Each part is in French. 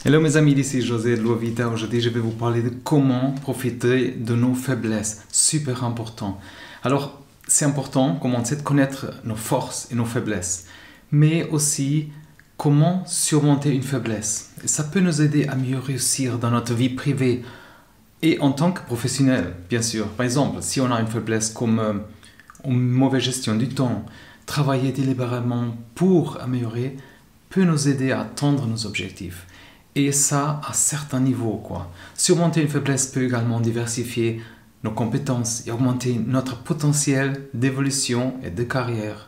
Hello mes amis, ici José de Lovita. Aujourd'hui je vais vous parler de comment profiter de nos faiblesses. Super important. Alors c'est important, comme on sait, de connaître nos forces et nos faiblesses. Mais aussi comment surmonter une faiblesse. Et ça peut nous aider à mieux réussir dans notre vie privée et en tant que professionnel, bien sûr. Par exemple, si on a une faiblesse comme une mauvaise gestion du temps, travailler délibérément pour améliorer peut nous aider à atteindre nos objectifs. Et ça à certains niveaux, quoi. Surmonter une faiblesse peut également diversifier nos compétences et augmenter notre potentiel d'évolution et de carrière.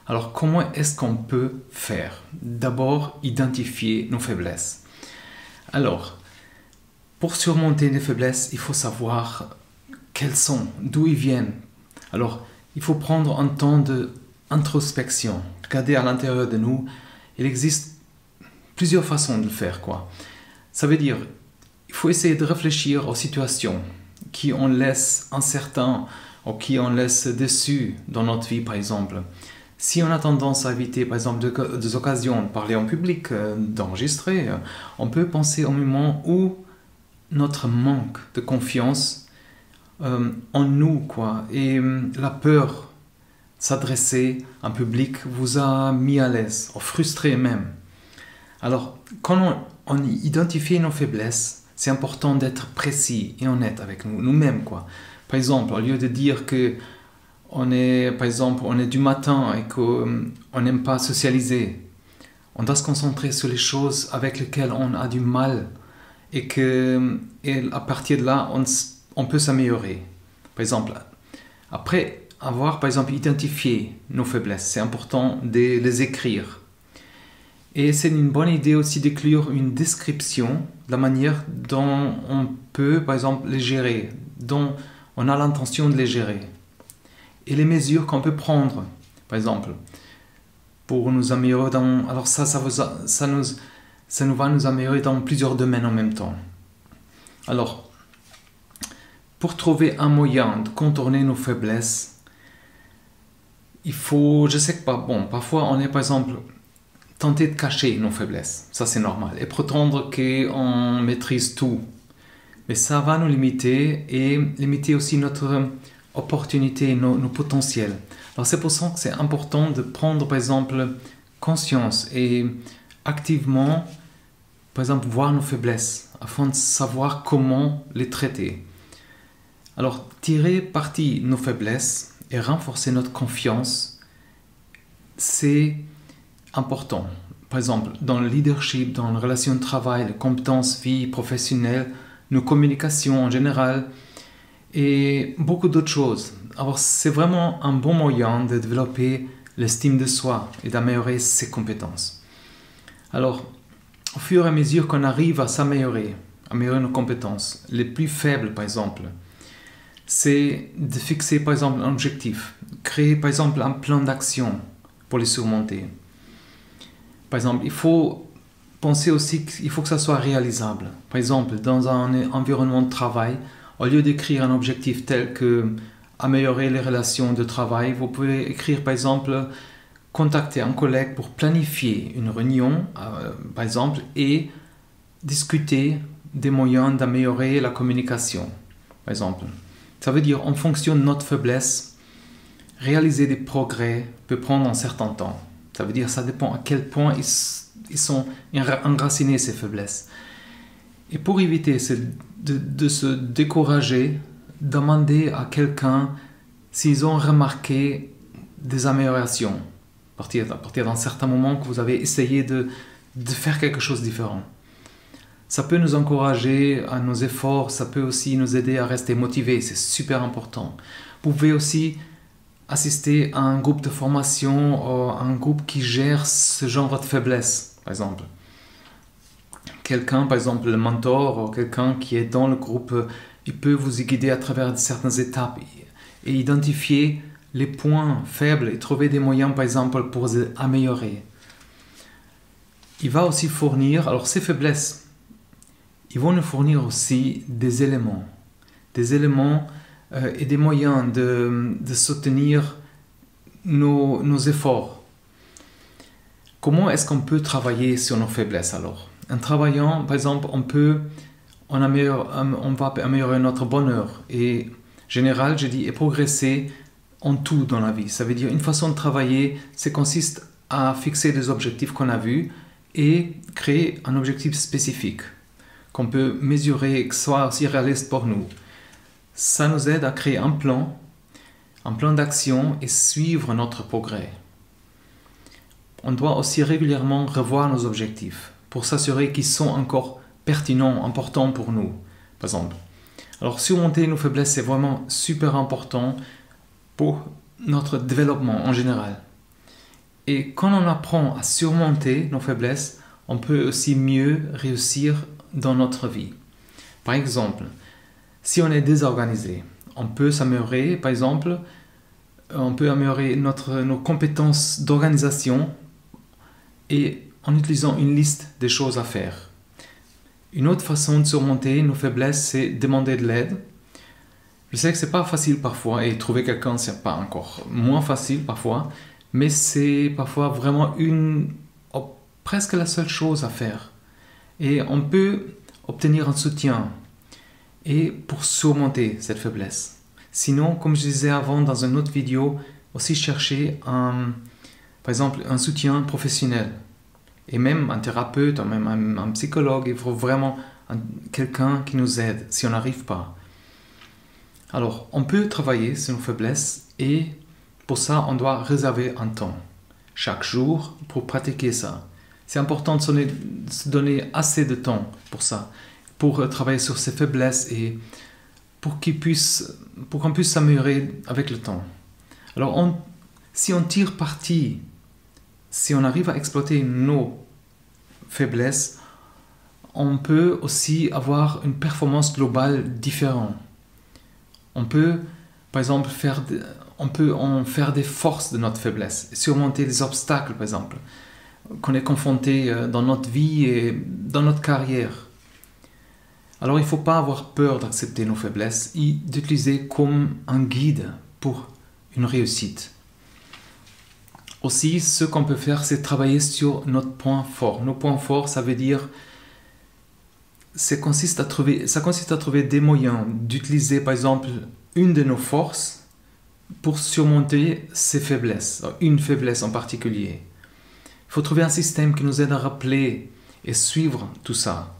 Alors, comment est-ce qu'on peut faire? D'abord, identifier nos faiblesses. Alors, pour surmonter les faiblesses, il faut savoir quelles sont, d'où ils viennent. Alors, il faut prendre un temps d'introspection, regarder à l'intérieur de nous. Il existe plusieurs façons de le faire, quoi. Ça veut dire, il faut essayer de réfléchir aux situations qui on laisse incertains ou qui on laisse déçus dans notre vie, par exemple. Si on a tendance à éviter, par exemple, des occasions de parler en public, d'enregistrer, on peut penser au moment où notre manque de confiance en nous, quoi, et la peur de s'adresser à un public vous a mis à l'aise, ou frustré même. Alors, quand on identifie nos faiblesses, c'est important d'être précis et honnête avec nous-mêmes, quoi. Par exemple, au lieu de dire que on est du matin et qu'on n'aime pas socialiser, on doit se concentrer sur les choses avec lesquelles on a du mal et à partir de là, on peut s'améliorer. Par exemple, après avoir, par exemple, identifié nos faiblesses, c'est important de les écrire. Et c'est une bonne idée aussi d'écrire une description de la manière dont on peut, par exemple, les gérer, dont on a l'intention de les gérer. Et les mesures qu'on peut prendre, par exemple, pour nous améliorer dans... Alors ça va nous améliorer dans plusieurs domaines en même temps. Alors, pour trouver un moyen de contourner nos faiblesses, il faut... Je sais que parfois on est, par exemple, tenter de cacher nos faiblesses, ça c'est normal, et prétendre qu'on maîtrise tout. Mais ça va nous limiter et limiter aussi notre opportunité, nos potentiels. Alors c'est pour ça que c'est important de prendre par exemple conscience et activement, par exemple, voir nos faiblesses afin de savoir comment les traiter. Alors tirer parti de nos faiblesses et renforcer notre confiance, c'est important. Par exemple, dans le leadership, dans les relations de travail, les compétences, vie professionnelle, nos communications en général et beaucoup d'autres choses. Alors, c'est vraiment un bon moyen de développer l'estime de soi et d'améliorer ses compétences. Alors, au fur et à mesure qu'on arrive à améliorer nos compétences, les plus faibles par exemple, c'est de fixer par exemple un objectif, créer par exemple un plan d'action pour les surmonter. Par exemple, il faut penser aussi qu'il faut que ça soit réalisable. Par exemple, dans un environnement de travail, au lieu d'écrire un objectif tel que améliorer les relations de travail, vous pouvez écrire par exemple contacter un collègue pour planifier une réunion, par exemple, et discuter des moyens d'améliorer la communication, par exemple. Ça veut dire, en fonction de notre faiblesse, réaliser des progrès peut prendre un certain temps. Ça veut dire, ça dépend à quel point ils sont enracinés, ces faiblesses. Et pour éviter de se décourager, demander à quelqu'un s'ils ont remarqué des améliorations à partir d'un certain moment que vous avez essayé de faire quelque chose de différent. Ça peut nous encourager à nos efforts, ça peut aussi nous aider à rester motivés, c'est super important. Vous pouvez aussi assister à un groupe de formation, un groupe qui gère ce genre de faiblesse, par exemple. Quelqu'un, par exemple le mentor, ou quelqu'un qui est dans le groupe, il peut vous guider à travers certaines étapes et identifier les points faibles et trouver des moyens, par exemple, pour les améliorer. Il va aussi fournir, alors ces faiblesses, ils vont nous fournir aussi des éléments et des moyens de soutenir nos efforts. Comment est-ce qu'on peut travailler sur nos faiblesses alors? En travaillant, par exemple, on va améliorer notre bonheur. Et en général, je dis, et progresser en tout dans la vie. Ça veut dire, une façon de travailler, ça consiste à fixer des objectifs qu'on a vus et créer un objectif spécifique qu'on peut mesurer, que soit aussi réaliste pour nous. Ça nous aide à créer un plan d'action et suivre notre progrès. On doit aussi régulièrement revoir nos objectifs pour s'assurer qu'ils sont encore pertinents, importants pour nous, par exemple. Alors, surmonter nos faiblesses, c'est vraiment super important pour notre développement en général. Et quand on apprend à surmonter nos faiblesses, on peut aussi mieux réussir dans notre vie. Par exemple, si on est désorganisé, on peut s'améliorer, par exemple, on peut améliorer nos compétences d'organisation et en utilisant une liste des choses à faire. Une autre façon de surmonter nos faiblesses, c'est demander de l'aide. Je sais que c'est pas facile parfois et trouver quelqu'un, c'est pas encore moins facile parfois, mais c'est parfois vraiment presque la seule chose à faire. Et on peut obtenir un soutien et pour surmonter cette faiblesse. Sinon, comme je disais avant dans une autre vidéo, aussi chercher par exemple un soutien professionnel. Et même un thérapeute, même un psychologue, il faut vraiment quelqu'un qui nous aide si on n'arrive pas. Alors, on peut travailler sur nos faiblesses et pour ça, on doit réserver un temps chaque jour pour pratiquer ça. C'est important de se donner assez de temps pour ça, pour travailler sur ses faiblesses et pour qu'on puisse s'améliorer avec le temps. Alors, si on tire parti, si on arrive à exploiter nos faiblesses, on peut aussi avoir une performance globale différente. On peut, par exemple, faire des forces de notre faiblesse, surmonter des obstacles, par exemple, qu'on est confronté dans notre vie et dans notre carrière. Alors, il ne faut pas avoir peur d'accepter nos faiblesses et d'utiliser comme un guide pour une réussite. Aussi, ce qu'on peut faire, c'est travailler sur notre point fort. Nos points forts, ça veut dire, ça consiste à trouver des moyens d'utiliser, par exemple, une de nos forces pour surmonter ses faiblesses, une faiblesse en particulier. Il faut trouver un système qui nous aide à rappeler et suivre tout ça.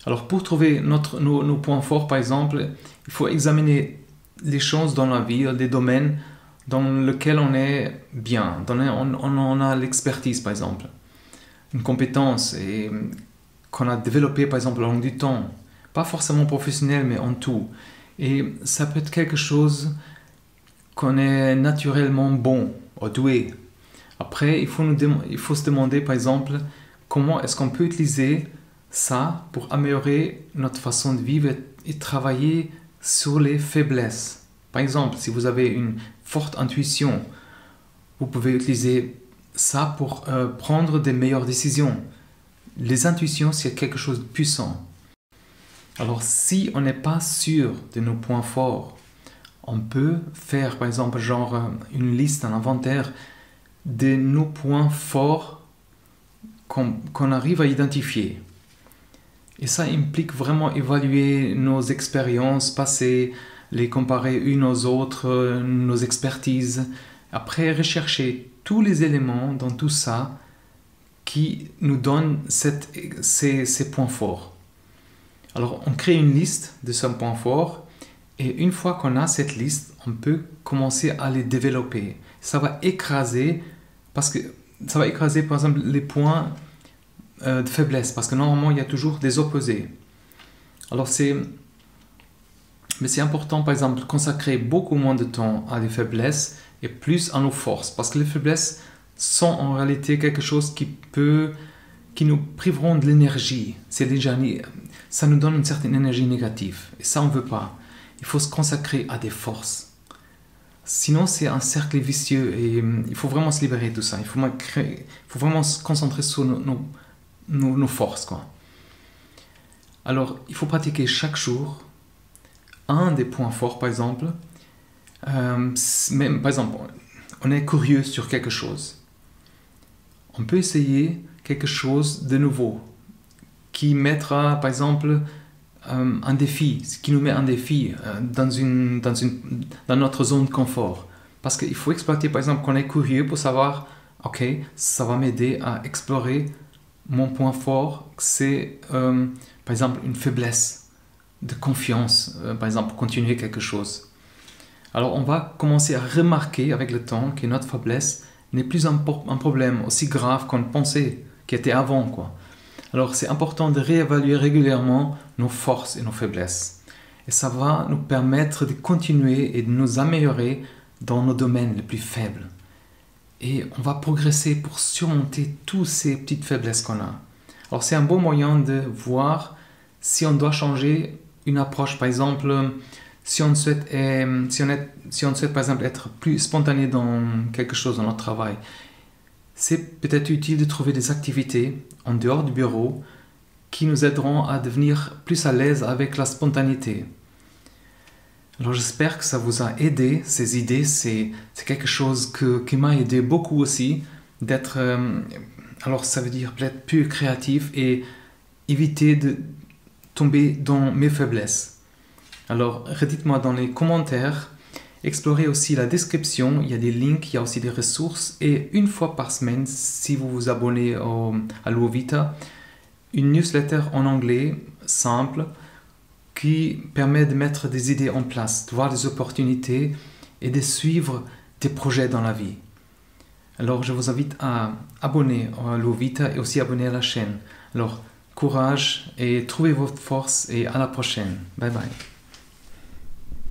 Alors, pour trouver nos points forts, par exemple, il faut examiner les choses dans la vie, des domaines dans lesquels on est bien, on a l'expertise, par exemple, une compétence qu'on a développée, par exemple, au long du temps, pas forcément professionnel, mais en tout. Et ça peut être quelque chose qu'on est naturellement bon, ou doué. Après, il faut se demander, par exemple, comment est-ce qu'on peut utiliser ça pour améliorer notre façon de vivre et travailler sur les faiblesses. Par exemple, si vous avez une forte intuition, vous pouvez utiliser ça pour prendre des meilleures décisions. Les intuitions, c'est quelque chose de puissant. Alors, si on n'est pas sûr de nos points forts, on peut faire, par exemple, une liste, un inventaire de nos points forts qu'on arrive à identifier. Et ça implique vraiment évaluer nos expériences passées, les comparer unes aux autres, nos expertises. Après, rechercher tous les éléments dans tout ça qui nous donnent ces points forts. Alors, on crée une liste de ces points forts et une fois qu'on a cette liste, on peut commencer à les développer. Ça va écraser, par exemple, les points de faiblesse, parce que normalement, il y a toujours des opposés. Alors, mais c'est important, par exemple, de consacrer beaucoup moins de temps à des faiblesses et plus à nos forces, parce que les faiblesses sont en réalité quelque chose qui nous priveront de l'énergie. Ça nous donne une certaine énergie négative, et ça, on ne veut pas. Il faut se consacrer à des forces. Sinon, c'est un cercle vicieux et il faut vraiment se libérer de tout ça. Il faut vraiment se concentrer sur nos forces, quoi. Alors, il faut pratiquer chaque jour un des points forts, par exemple. Même, par exemple, on est curieux sur quelque chose. On peut essayer quelque chose de nouveau qui mettra, par exemple, un défi, qui nous met un défi dans notre zone de confort. Parce qu'il faut exploiter, par exemple, qu'on est curieux pour savoir, ok, ça va m'aider à explorer mon point fort, c'est par exemple une faiblesse de confiance, par exemple, pour continuer quelque chose. Alors on va commencer à remarquer avec le temps que notre faiblesse n'est plus un problème aussi grave qu'on pensait qu'il était avant, quoi. Alors c'est important de réévaluer régulièrement nos forces et nos faiblesses. Et ça va nous permettre de continuer et de nous améliorer dans nos domaines les plus faibles. Et on va progresser pour surmonter toutes ces petites faiblesses qu'on a. Alors c'est un bon moyen de voir si on doit changer une approche. Par exemple, si on souhaite par exemple être plus spontané dans quelque chose, dans notre travail, c'est peut-être utile de trouver des activités en dehors du bureau qui nous aideront à devenir plus à l'aise avec la spontanéité. Alors j'espère que ça vous a aidé, ces idées, c'est quelque chose qui m'a aidé beaucoup aussi, d'être, alors ça veut dire peut-être plus créatif et éviter de tomber dans mes faiblesses. Alors redites-moi dans les commentaires. Explorez aussi la description, il y a des links, il y a aussi des ressources. Et une fois par semaine, si vous vous abonnez à Luovita, une newsletter en anglais simple qui permet de mettre des idées en place, de voir des opportunités et de suivre des projets dans la vie. Alors je vous invite à abonner à Luovita et aussi abonner à la chaîne. Alors courage et trouvez votre force et à la prochaine. Bye bye.